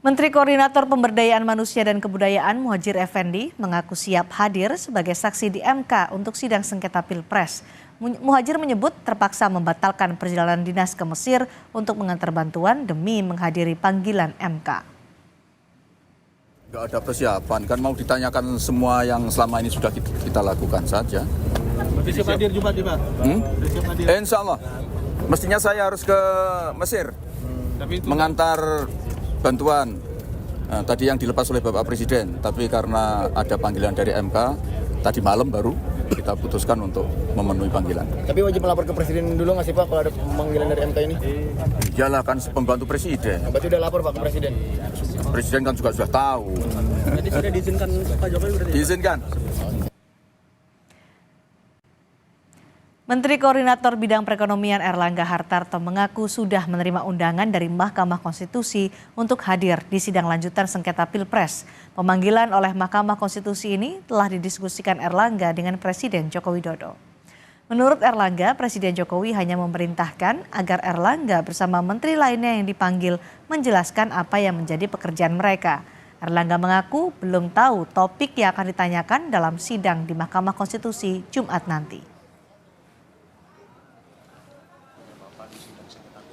Menteri Koordinator Pemberdayaan Manusia dan Kebudayaan Muhadjir Effendi mengaku siap hadir sebagai saksi di MK untuk sidang sengketa Pilpres. Muhadjir menyebut terpaksa membatalkan perjalanan dinas ke Mesir untuk mengantar bantuan demi menghadiri panggilan MK. Nggak ada persiapan, kan mau ditanyakan semua yang selama ini sudah kita lakukan saja. Berarti siap hadir Jumat ya Pak? Siap hadir. Insya Allah. Mestinya saya harus ke Mesir mengantar bantuan tadi yang dilepas oleh Bapak Presiden, tapi karena ada panggilan dari MK tadi malam baru kita putuskan untuk memenuhi panggilan. Tapi wajib melapor ke Presiden dulu nggak sih Pak kalau ada panggilan dari MK ini? Iyalah, kan pembantu Presiden. Berarti udah lapor Pak ke Presiden? Presiden kan juga sudah tahu. Jadi sudah diizinkan Pak Jokowi berarti? Diizinkan. Menteri Koordinator Bidang Perekonomian Erlangga Hartarto mengaku sudah menerima undangan dari Mahkamah Konstitusi untuk hadir di sidang lanjutan sengketa Pilpres. Pemanggilan oleh Mahkamah Konstitusi ini telah didiskusikan Erlangga dengan Presiden Joko Widodo. Menurut Erlangga, Presiden Jokowi hanya memerintahkan agar Erlangga bersama menteri lainnya yang dipanggil menjelaskan apa yang menjadi pekerjaan mereka. Erlangga mengaku belum tahu topik yang akan ditanyakan dalam sidang di Mahkamah Konstitusi Jumat nanti.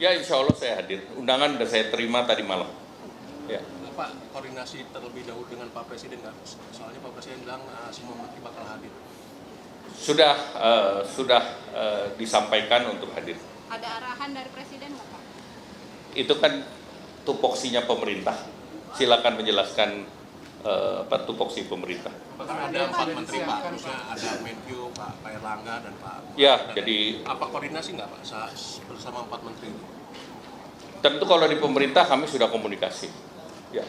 Ya, insya Allah saya hadir. Undangan sudah saya terima tadi malam. Ya. Pak, koordinasi terlebih dahulu dengan Pak Presiden nggak? Soalnya Pak Presiden bilang semua menteri bakal hadir. Sudah disampaikan untuk hadir. Ada arahan dari Presiden nggak Pak? Itu kan tupoksinya pemerintah. Silakan menjelaskan tupoksi pemerintah. Bahkan ada 4 menteri Pak, ada Menkyu, Pak Erlangga dan Pak. Ya, jadi apa koordinasi nggak Pak bersama 4 menteri itu? tentu kalau di pemerintah kami sudah komunikasi. Ya.